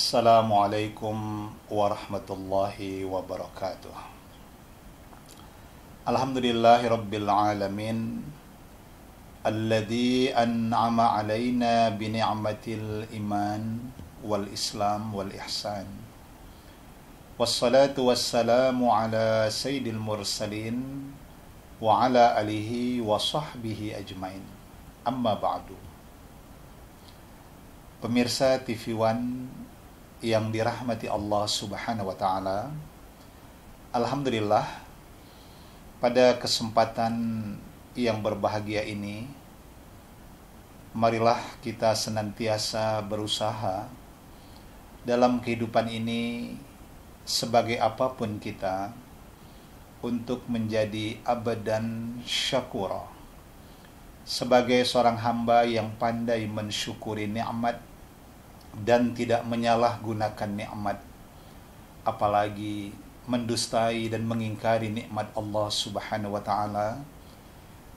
Assalamualaikum warahmatullahi wabarakatuh. Alhamdulillahi rabbil alamin alladzi an'ama alaina bi ni'matil iman wal islam wal ihsan. Wassalatu wassalamu ala sayyidil mursalin wa ala alihi wa sahbihi ajmain. Amma ba'du. Pemirsa TV One yang dirahmati Allah Subhanahu wa taala. Alhamdulillah, pada kesempatan yang berbahagia ini, marilah kita senantiasa berusaha dalam kehidupan ini sebagai apapun kita untuk menjadi abadan syakura, sebagai seorang hamba yang pandai mensyukuri nikmat dan tidak menyalahgunakan nikmat, apalagi mendustai dan mengingkari nikmat Allah Subhanahu wa taala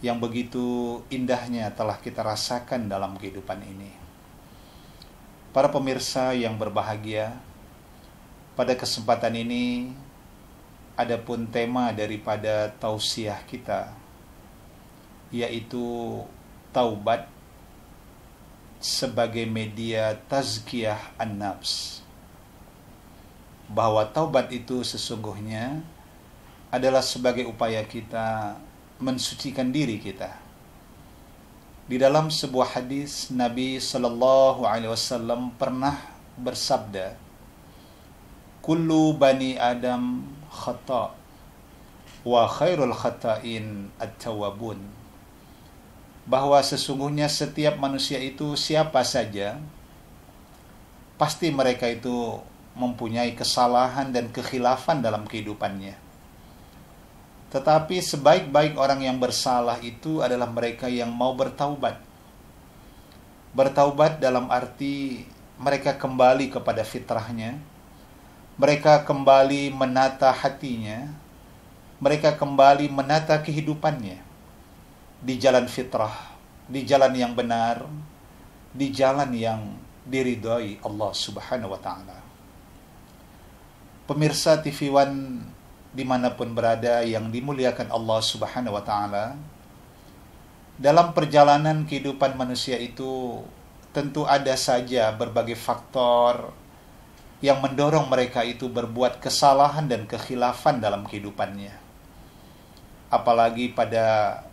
yang begitu indahnya telah kita rasakan dalam kehidupan ini. Para pemirsa yang berbahagia, pada kesempatan ini adapun tema daripada tausiah kita, yaitu taubat sebagai media tazkiyah an-nafs. Bahwa taubat itu sesungguhnya adalah sebagai upaya kita mensucikan diri kita. Di dalam sebuah hadis, Nabi sallallahu alaihi wasallam pernah bersabda, "Kullu bani Adam khata' wa khairul khata'in at-tawwabun." Bahwa sesungguhnya setiap manusia itu siapa saja, pasti mereka itu mempunyai kesalahan dan kekhilafan dalam kehidupannya. Tetapi sebaik-baik orang yang bersalah itu adalah mereka yang mau bertaubat. Bertaubat dalam arti mereka kembali kepada fitrahnya, mereka kembali menata hatinya, mereka kembali menata kehidupannya di jalan fitrah, di jalan yang benar, di jalan yang diridhai Allah Subhanahu wa taala. Pemirsa TV One dimanapun berada yang dimuliakan Allah Subhanahu wa taala, dalam perjalanan kehidupan manusia itu tentu ada saja berbagai faktor yang mendorong mereka itu berbuat kesalahan dan kekhilafan dalam kehidupannya. Apalagi pada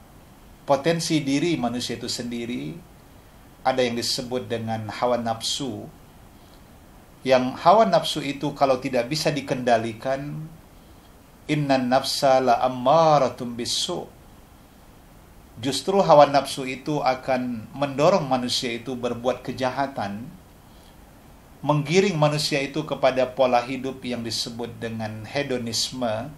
potensi diri manusia itu sendiri, ada yang disebut dengan hawa nafsu. Yang hawa nafsu itu kalau tidak bisa dikendalikan, innan nafsa la ammaratum bisu'. Justru hawa nafsu itu akan mendorong manusia itu berbuat kejahatan, menggiring manusia itu kepada pola hidup yang disebut dengan hedonisme.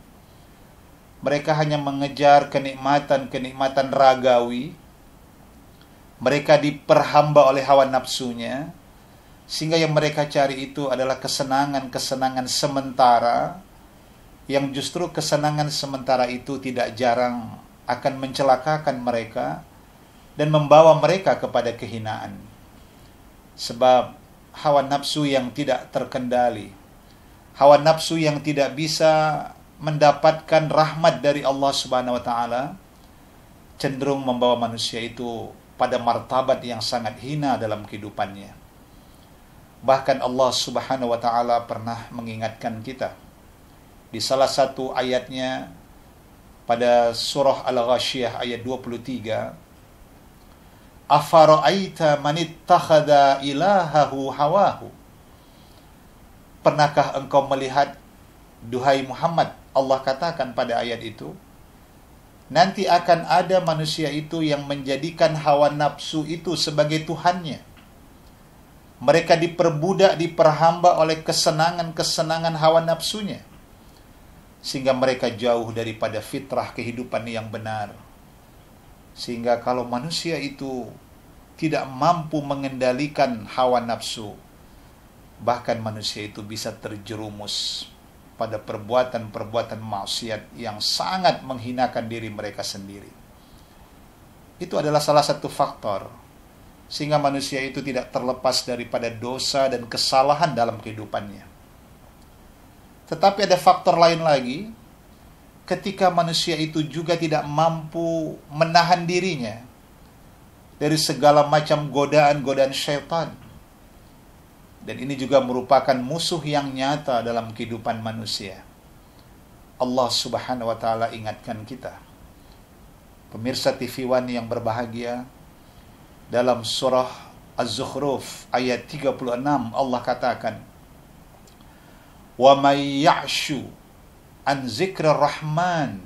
Mereka hanya mengejar kenikmatan-kenikmatan ragawi. Mereka diperhamba oleh hawa nafsunya, sehingga yang mereka cari itu adalah kesenangan-kesenangan sementara, yang justru kesenangan sementara itu tidak jarang akan mencelakakan mereka dan membawa mereka kepada kehinaan. Sebab hawa nafsu yang tidak terkendali, hawa nafsu yang tidak bisa mendapatkan rahmat dari Allah Subhanahu wa taala, cenderung membawa manusia itu pada martabat yang sangat hina dalam kehidupannya. Bahkan Allah Subhanahu wa taala pernah mengingatkan kita di salah satu ayatnya pada surah Al-Ghasyiyah ayat 23, "Afara'aita man ittakhadha ilahahu hawahu." Pernahkah engkau melihat, duhai Muhammad, Allah katakan pada ayat itu, nanti akan ada manusia itu yang menjadikan hawa nafsu itu sebagai Tuhannya. Mereka diperbudak, diperhamba oleh kesenangan-kesenangan hawa nafsunya, sehingga mereka jauh daripada fitrah kehidupan yang benar. Sehingga kalau manusia itu tidak mampu mengendalikan hawa nafsu, bahkan manusia itu bisa terjerumus pada perbuatan-perbuatan maksiat yang sangat menghinakan diri mereka sendiri. Itu adalah salah satu faktor sehingga manusia itu tidak terlepas daripada dosa dan kesalahan dalam kehidupannya. Tetapi ada faktor lain lagi, ketika manusia itu juga tidak mampu menahan dirinya dari segala macam godaan-godaan syaitan. Dan ini juga merupakan musuh yang nyata dalam kehidupan manusia. Allah Subhanahu wa Ta'ala ingatkan kita, pemirsa TV One yang berbahagia, dalam surah Az-Zukhruf ayat 36 Allah katakan, "Wa may ya'shu an dzikrir rahman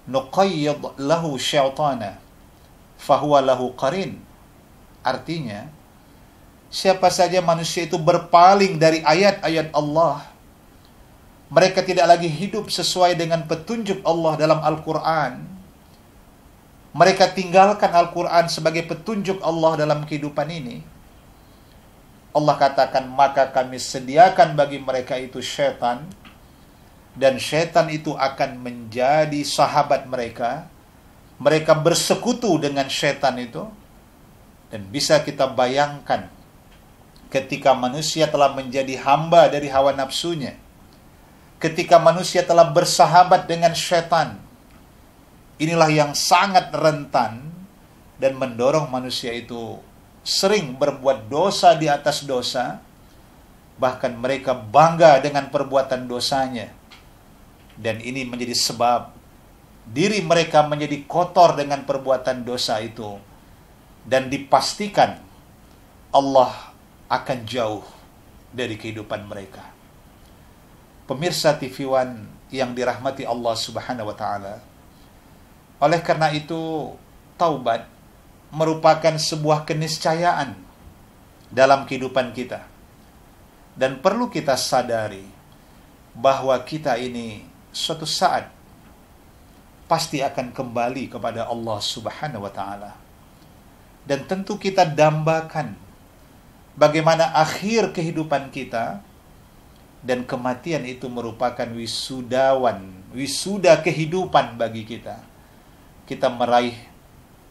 nuqayyid lahu syaitana fahuwa lahu qarin." Artinya, siapa saja manusia itu berpaling dari ayat-ayat Allah, mereka tidak lagi hidup sesuai dengan petunjuk Allah dalam Al-Quran, mereka tinggalkan Al-Quran sebagai petunjuk Allah dalam kehidupan ini, Allah katakan, maka kami sediakan bagi mereka itu syaitan, dan syaitan itu akan menjadi sahabat mereka. Mereka bersekutu dengan syaitan itu. Dan bisa kita bayangkan, ketika manusia telah menjadi hamba dari hawa nafsunya, ketika manusia telah bersahabat dengan syaitan, inilah yang sangat rentan dan mendorong manusia itu sering berbuat dosa di atas dosa, bahkan mereka bangga dengan perbuatan dosanya. Dan ini menjadi sebab diri mereka menjadi kotor dengan perbuatan dosa itu. Dan dipastikan Allah akan jauh dari kehidupan mereka. Pemirsa TV One yang dirahmati Allah Subhanahu wa Ta'ala, oleh karena itu taubat merupakan sebuah keniscayaan dalam kehidupan kita. Dan perlu kita sadari bahwa kita ini suatu saat pasti akan kembali kepada Allah Subhanahu wa Ta'ala. Dan tentu kita dambakan bagaimana akhir kehidupan kita, dan kematian itu merupakan wisuda kehidupan bagi kita. Kita meraih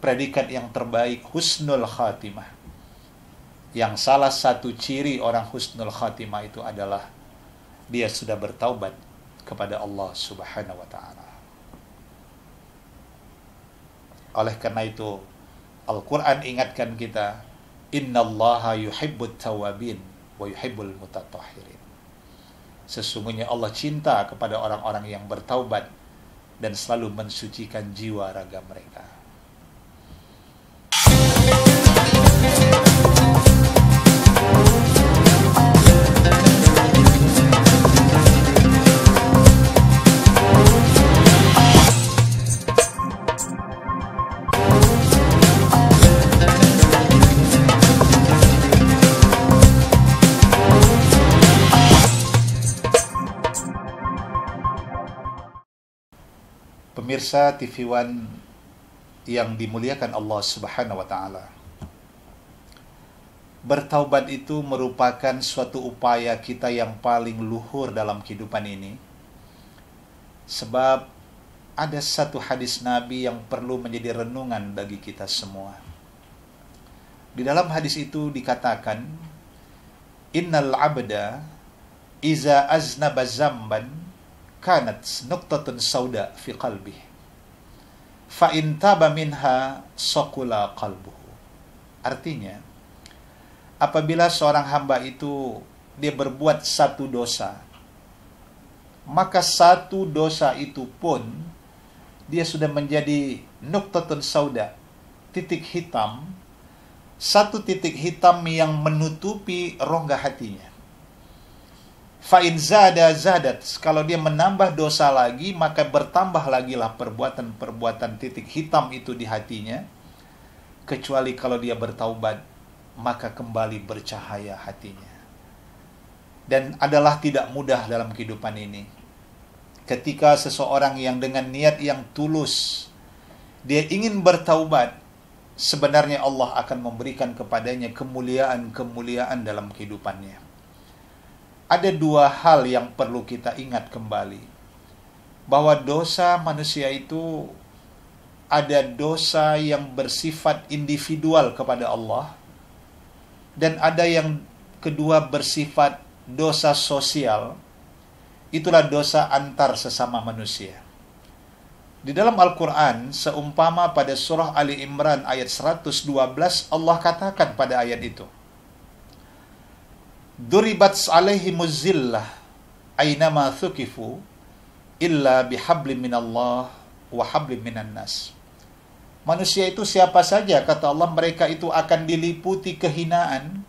predikat yang terbaik, husnul khatimah. Yang salah satu ciri orang husnul khatimah itu adalah dia sudah bertaubat kepada Allah Subhanahu wa Ta'ala. Oleh karena itu Al-Quran ingatkan kita, innallaha yuhibbut tawabin wa yuhibbul mutatahhirin. Sesungguhnya Allah cinta kepada orang-orang yang bertaubat dan selalu mensucikan jiwa raga mereka. Pemirsa TV One yang dimuliakan Allah Subhanahu wa Ta'ala, bertaubat itu merupakan suatu upaya kita yang paling luhur dalam kehidupan ini. Sebab ada satu hadis Nabi yang perlu menjadi renungan bagi kita semua. Di dalam hadis itu dikatakan, innal abda iza aznaba zamban kanat nuqtatun sauda fi qalbih fa in taba minha saqula qalbuhu. Artinya, apabila seorang hamba itu dia berbuat satu dosa, maka satu dosa itu pun dia sudah menjadi nuqtatun sauda, titik hitam, satu titik hitam yang menutupi rongga hatinya. Fa'in zada zadat, kalau dia menambah dosa lagi, maka bertambah lagi lah perbuatan-perbuatan titik hitam itu di hatinya. Kecuali kalau dia bertaubat, maka kembali bercahaya hatinya. Dan adalah tidak mudah dalam kehidupan ini, ketika seseorang yang dengan niat yang tulus, dia ingin bertaubat, sebenarnya Allah akan memberikan kepadanya kemuliaan-kemuliaan dalam kehidupannya. Ada dua hal yang perlu kita ingat kembali, bahwa dosa manusia itu ada dosa yang bersifat individual kepada Allah, dan ada yang kedua bersifat dosa sosial. Itulah dosa antar sesama manusia. Di dalam Al-Quran, seumpama pada surah Ali Imran ayat 112, Allah katakan pada ayat itu, Duribat alaihimuz zillah aynama thukifu illa bihablim minallah wa hablim minan nas. Manusia itu siapa saja, kata Allah, mereka itu akan diliputi kehinaan.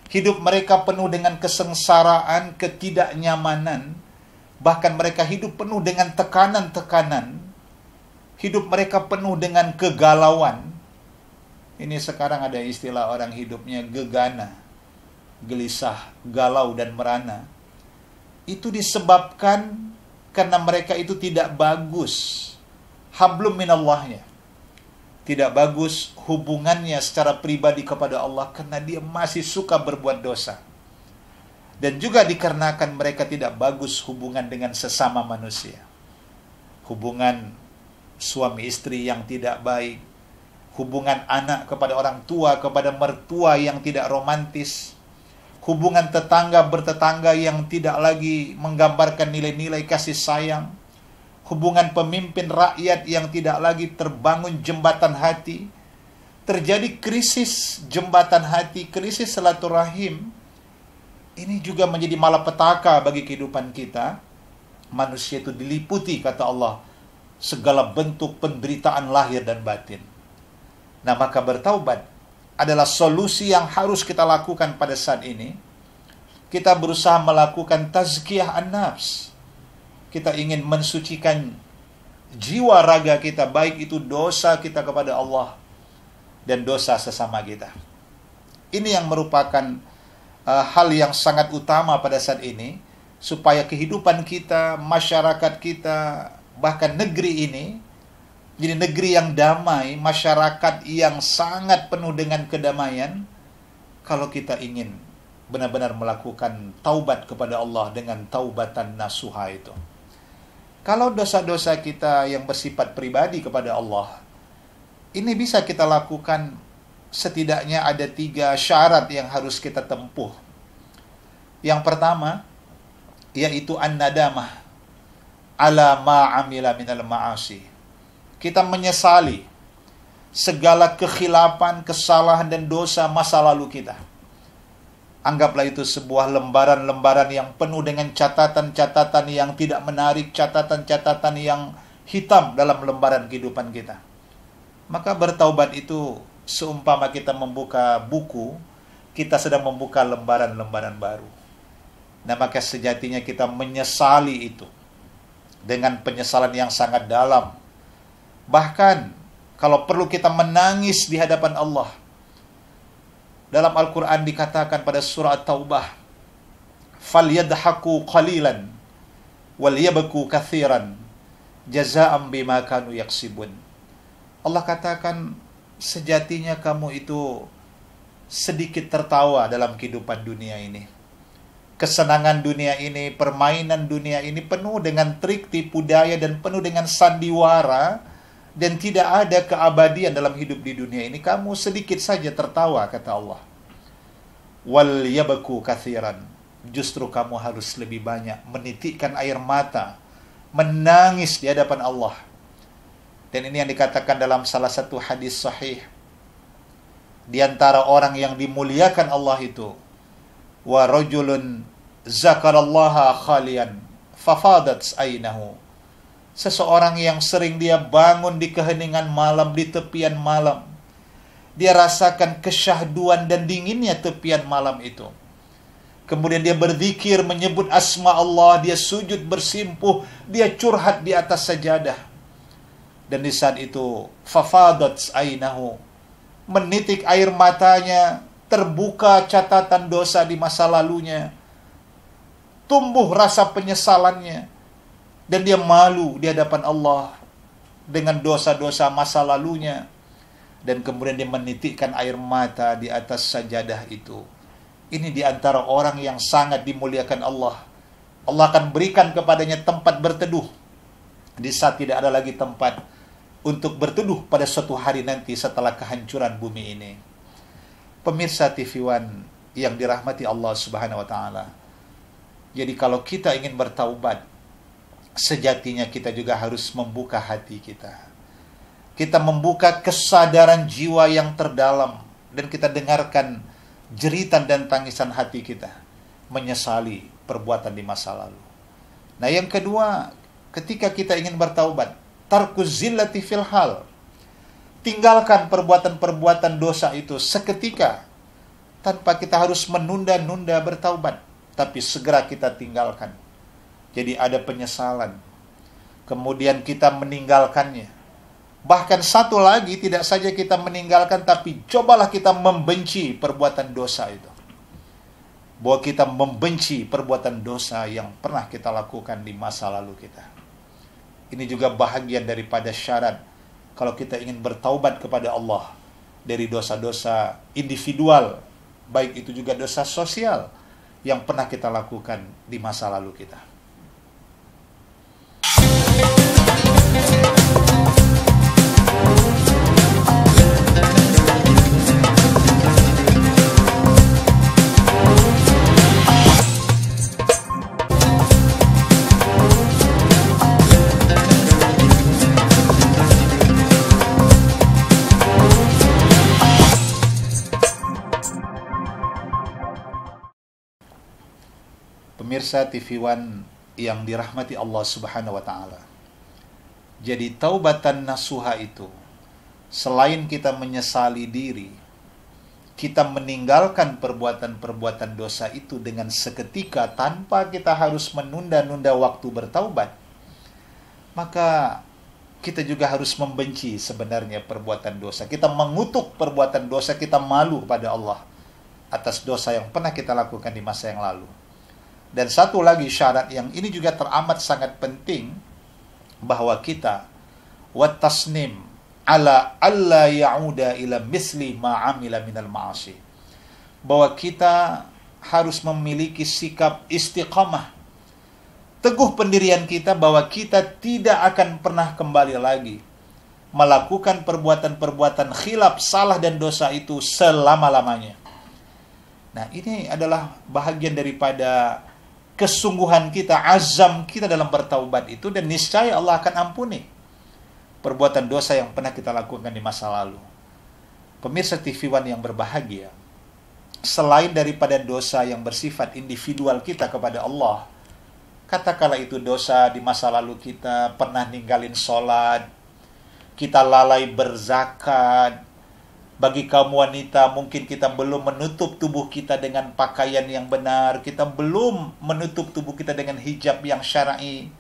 Hidup mereka penuh dengan kesengsaraan, ketidaknyamanan. Bahkan mereka hidup penuh dengan tekanan-tekanan. Hidup mereka penuh dengan kegalauan. Ini sekarang ada istilah orang hidupnya gegana, gelisah, galau, dan merana. Itu disebabkan karena mereka itu tidak bagus hablum minallahnya. Tidak bagus hubungannya secara pribadi kepada Allah karena dia masih suka berbuat dosa. Dan juga dikarenakan mereka tidak bagus hubungan dengan sesama manusia. Hubungan suami istri yang tidak baik, hubungan anak kepada orang tua, kepada mertua yang tidak romantis, hubungan tetangga bertetangga yang tidak lagi menggambarkan nilai-nilai kasih sayang, hubungan pemimpin rakyat yang tidak lagi terbangun jembatan hati. Terjadi krisis jembatan hati, krisis silaturahim. Ini juga menjadi malapetaka bagi kehidupan kita. Manusia itu diliputi, kata Allah, segala bentuk penderitaan lahir dan batin. Nah, maka bertaubat adalah solusi yang harus kita lakukan pada saat ini. Kita berusaha melakukan tazkiyah an-nafs. Kita ingin mensucikan jiwa raga kita, baik itu dosa kita kepada Allah dan dosa sesama kita. Ini yang merupakan hal yang sangat utama pada saat ini, supaya kehidupan kita, masyarakat kita, bahkan negeri ini jadi negeri yang damai, masyarakat yang sangat penuh dengan kedamaian, kalau kita ingin benar-benar melakukan taubat kepada Allah dengan taubatan nasuha itu. Kalau dosa-dosa kita yang bersifat pribadi kepada Allah, ini bisa kita lakukan, setidaknya ada 3 syarat yang harus kita tempuh. Yang pertama, yaitu an-nadamah ala ma'amila minal ma'asi. Kita menyesali segala kekhilafan, kesalahan, dan dosa masa lalu kita. Anggaplah itu sebuah lembaran-lembaran yang penuh dengan catatan-catatan yang tidak menarik, catatan-catatan yang hitam dalam lembaran kehidupan kita. Maka bertaubat itu seumpama kita membuka buku, kita sedang membuka lembaran-lembaran baru. Nah, maka sejatinya kita menyesali itu dengan penyesalan yang sangat dalam. Bahkan kalau perlu kita menangis di hadapan Allah. Dalam Al-Quran dikatakan pada surah Taubah, "Falyadhaku qalilan wal yabku katsiran jazaa'an bima kanu yaksibun." Allah katakan, sejatinya kamu itu sedikit tertawa dalam kehidupan dunia ini. Kesenangan dunia ini, permainan dunia ini penuh dengan trik, tipu daya, dan penuh dengan sandiwara, dan tidak ada keabadian dalam hidup di dunia ini. Kamu sedikit saja tertawa, kata Allah. Wal yabku katsiran. Justru kamu harus lebih banyak menitikkan air mata, menangis di hadapan Allah. Dan ini yang dikatakan dalam salah satu hadis sahih. Di antara orang yang dimuliakan Allah itu, wa rajulun zakarallaha khalian fafadat ainahu. Seseorang yang sering dia bangun di keheningan malam, di tepian malam. Dia rasakan kesyahduan dan dinginnya tepian malam itu. Kemudian dia berzikir, menyebut asma Allah, dia sujud bersimpuh, dia curhat di atas sajadah. Dan di saat itu, fafadat ainahu, menitik air matanya, terbuka catatan dosa di masa lalunya. Tumbuh rasa penyesalannya. Dan dia malu di hadapan Allah dengan dosa-dosa masa lalunya. Dan kemudian dia menitikkan air mata di atas sajadah itu. Ini di antara orang yang sangat dimuliakan Allah. Allah akan berikan kepadanya tempat berteduh di saat tidak ada lagi tempat untuk berteduh pada suatu hari nanti setelah kehancuran bumi ini. Pemirsa TV One yang dirahmati Allah Subhanahu wa taala. Jadi kalau kita ingin bertaubat, sejatinya kita juga harus membuka hati kita. Kita membuka kesadaran jiwa yang terdalam dan kita dengarkan jeritan dan tangisan hati kita menyesali perbuatan di masa lalu. Nah, yang kedua, ketika kita ingin bertaubat, tarkuz zillati fil hal. Tinggalkan perbuatan-perbuatan dosa itu seketika tanpa kita harus menunda-nunda bertaubat, tapi segera kita tinggalkan. Jadi ada penyesalan. Kemudian kita meninggalkannya. Bahkan satu lagi, tidak saja kita meninggalkan, tapi cobalah kita membenci perbuatan dosa itu. Bahwa kita membenci perbuatan dosa yang pernah kita lakukan di masa lalu kita. Ini juga bahagian daripada syarat kalau kita ingin bertaubat kepada Allah dari dosa-dosa individual, baik itu juga dosa sosial yang pernah kita lakukan di masa lalu kita. Pemirsa TV One yang dirahmati Allah Subhanahu wa taala. Jadi taubatan nasuha itu, selain kita menyesali diri, kita meninggalkan perbuatan-perbuatan dosa itu dengan seketika tanpa kita harus menunda-nunda waktu bertaubat, maka kita juga harus membenci sebenarnya perbuatan dosa. Kita mengutuk perbuatan dosa, kita malu pada Allah atas dosa yang pernah kita lakukan di masa yang lalu. Dan satu lagi syarat yang ini juga teramat sangat penting, bahwa kita watasnim ala alla ya'uda ila misli ma amila minal ma'asi. Bahwa kita harus memiliki sikap istiqamah, teguh pendirian kita bahwa kita tidak akan pernah kembali lagi melakukan perbuatan-perbuatan khilaf, salah dan dosa itu selama-lamanya. Nah, ini adalah bahagian daripada kesungguhan kita, azam kita dalam bertaubat itu, dan niscaya Allah akan ampuni perbuatan dosa yang pernah kita lakukan di masa lalu. Pemirsa TV One yang berbahagia, selain daripada dosa yang bersifat individual kita kepada Allah, katakanlah itu dosa di masa lalu kita pernah ninggalin sholat, kita lalai berzakat. Bagi kaum wanita, mungkin kita belum menutup tubuh kita dengan pakaian yang benar, kita belum menutup tubuh kita dengan hijab yang syar'i.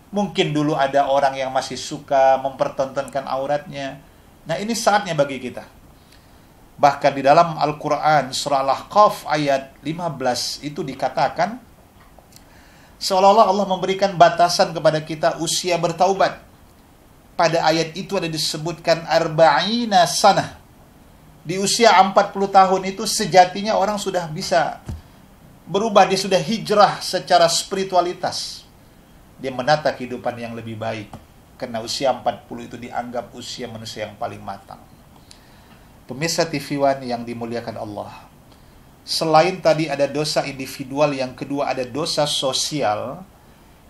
Mungkin dulu ada orang yang masih suka mempertontonkan auratnya. Nah, ini saatnya bagi kita. Bahkan di dalam Al-Quran, surah Al-Ahqaf ayat 15 itu dikatakan, seolah-olah Allah memberikan batasan kepada kita usia bertaubat. Pada ayat itu ada disebutkan arba'ina sanah. Di usia 40 tahun itu sejatinya orang sudah bisa berubah, dia sudah hijrah secara spiritualitas. Dia menata kehidupan yang lebih baik. Karena usia 40 itu dianggap usia manusia yang paling matang. Pemirsa TV One yang dimuliakan Allah. Selain tadi ada dosa individual, yang kedua ada dosa sosial.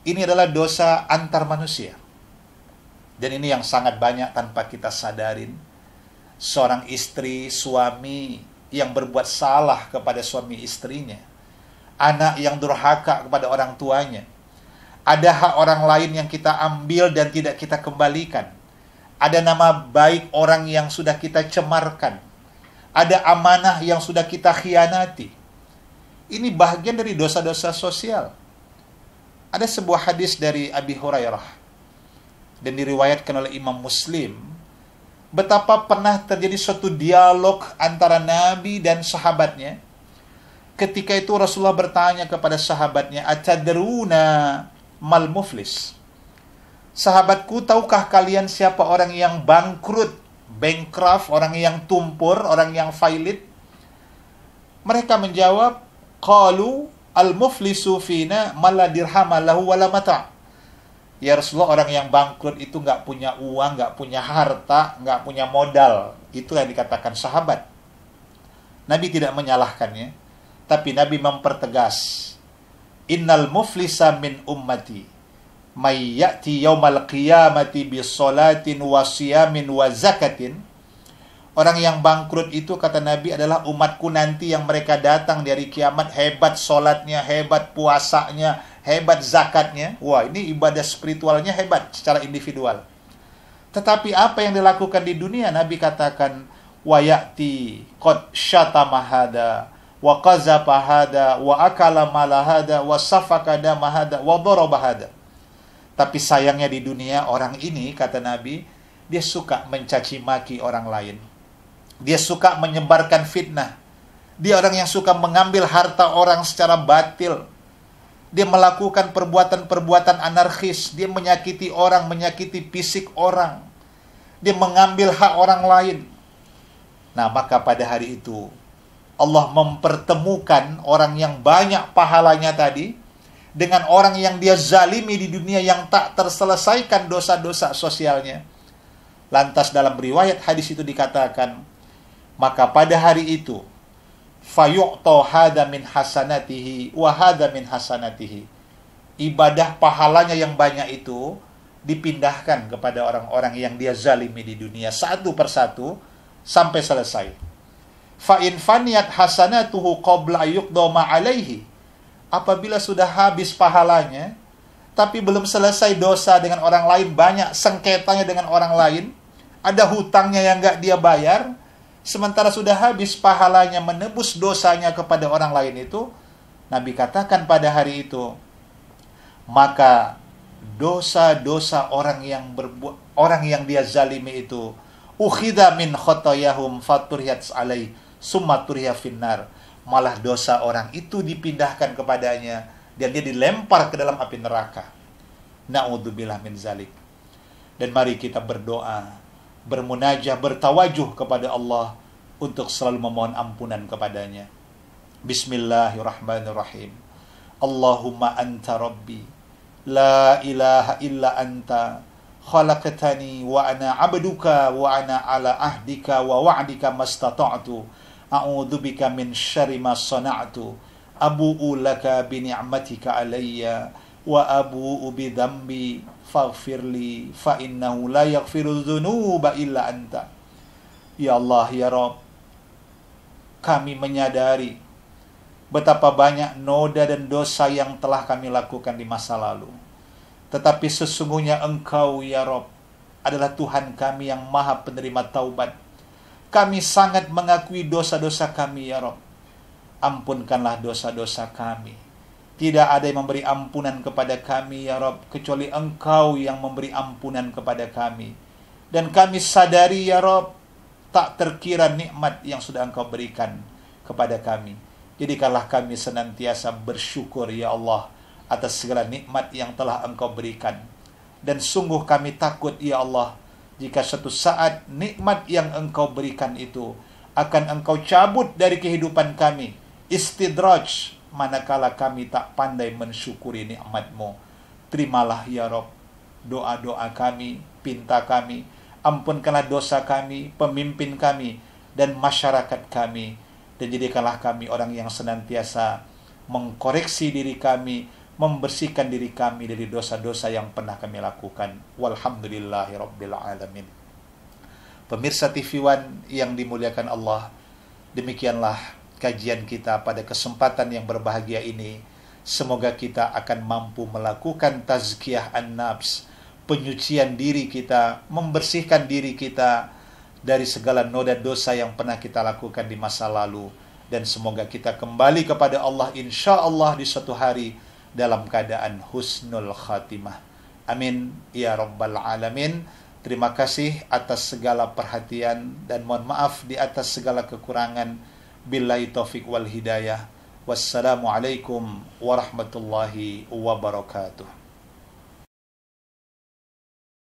Ini adalah dosa antar manusia. Dan ini yang sangat banyak tanpa kita sadarin. Seorang istri, suami yang berbuat salah kepada suami istrinya. Anak yang durhaka kepada orang tuanya. Ada hak orang lain yang kita ambil dan tidak kita kembalikan. Ada nama baik orang yang sudah kita cemarkan. Ada amanah yang sudah kita khianati. Ini bahagian dari dosa-dosa sosial. Ada sebuah hadis dari Abi Hurairah dan diriwayatkan oleh Imam Muslim, betapa pernah terjadi suatu dialog antara Nabi dan sahabatnya. Ketika itu Rasulullah bertanya kepada sahabatnya, "Atadruna mal muflis?" Sahabatku, tahukah kalian siapa orang yang bangkrut, bankrupt, orang yang tumpur, orang yang failit? Mereka menjawab, qalu al-muflisu fina man la dirhama lahu wala mata'. Ya Rasulullah, orang yang bangkrut itu nggak punya uang, nggak punya harta, nggak punya modal. Itu yang dikatakan sahabat. Nabi tidak menyalahkannya, tapi Nabi mempertegas, innal muflisa min ummati may ya'ti yaumal qiyamati bisolatin wa siyamin wa zakatin. Orang yang bangkrut itu, kata Nabi, adalah umatku nanti yang mereka datang dari kiamat, hebat solatnya, hebat puasanya, hebat zakatnya. Wah, ini ibadah spiritualnya hebat secara individual. Tetapi apa yang dilakukan di dunia, Nabi katakan, wa ya'ti qad syatama hada wa qazafa hada wa akala mala hada wa safaka dama hada wa daraba hada. Tapi sayangnya di dunia, orang ini, kata Nabi, dia suka mencaci maki orang lain. Dia suka menyebarkan fitnah. Dia orang yang suka mengambil harta orang secara batil. Dia melakukan perbuatan-perbuatan anarkis. Dia menyakiti orang, menyakiti fisik orang. Dia mengambil hak orang lain. Nah, maka pada hari itu Allah mempertemukan orang yang banyak pahalanya tadi dengan orang yang dia zalimi di dunia, yang tak terselesaikan dosa-dosa sosialnya. Lantas dalam riwayat hadis itu dikatakan, maka pada hari itu fayu'ta hada min hasanatihi wa hada min hasanatihi. Ibadah pahalanya yang banyak itu dipindahkan kepada orang-orang yang dia zalimi di dunia satu persatu sampai selesai. Fa in faniyat hasanatuhu qabla yuqdama alaihi. Apabila sudah habis pahalanya, tapi belum selesai dosa dengan orang lain, banyak sengketanya dengan orang lain, ada hutangnya yang enggak dia bayar, sementara sudah habis pahalanya menebus dosanya kepada orang lain itu, Nabi katakan pada hari itu, maka dosa-dosa orang yang dia zalimi itu, ukhidha min khotoyahum faturiyat alai summa turiya finnar. Malah dosa orang itu dipindahkan kepadanya dan dia dilempar ke dalam api neraka. Na'udzubillah min zalik. Dan mari kita berdoa, bermunajah, bertawajuh kepada Allah untuk selalu memohon ampunan kepadanya. Bismillahirrahmanirrahim. Allahumma anta rabbi, la ilaha illa anta, khalaqtani wa ana abduka wa ana ala ahdika wa wa'dika mastata'tu. A'udzubika min syarri ma sana'tu. Abu'u laka bi ni'matika alayya wa abu'u bi dhanbi faghfirli fa innahu la yaghfiru dzunuba illa anta. Ya Allah, ya Rabb, kami menyadari betapa banyak noda dan dosa yang telah kami lakukan di masa lalu. Tetapi sesungguhnya Engkau, ya Rabb, adalah Tuhan kami yang Maha penerima taubat. Kami sangat mengakui dosa-dosa kami, ya Rabb. Ampunkanlah dosa-dosa kami. Tidak ada yang memberi ampunan kepada kami, ya Rabb, kecuali Engkau yang memberi ampunan kepada kami. Dan kami sadari, ya Rabb, tak terkira nikmat yang sudah Engkau berikan kepada kami. Jadikanlah kami senantiasa bersyukur, ya Allah, atas segala nikmat yang telah Engkau berikan. Dan sungguh kami takut, ya Allah, jika suatu saat nikmat yang Engkau berikan itu akan Engkau cabut dari kehidupan kami, istidraj, manakala kami tak pandai mensyukuri nikmat-Mu. Terimalah, ya Rabb, doa-doa kami, pinta kami. Ampunkanlah dosa kami, pemimpin kami, dan masyarakat kami. Dan jadikanlah kami orang yang senantiasa mengkoreksi diri kami, membersihkan diri kami dari dosa-dosa yang pernah kami lakukan. Walhamdulillahi rabbil alamin. Pemirsa TV One yang dimuliakan Allah, demikianlah kajian kita pada kesempatan yang berbahagia ini. Semoga kita akan mampu melakukan tazkiyah an-nafs, penyucian diri kita, membersihkan diri kita dari segala noda dosa yang pernah kita lakukan di masa lalu. Dan semoga kita kembali kepada Allah insya Allah di suatu hari dalam keadaan husnul khatimah. Amin ya rabbal alamin. Terima kasih atas segala perhatian dan mohon maaf di atas segala kekurangan. Billahi taufik wal hidayah. Wassalamualaikum warahmatullahi wabarakatuh.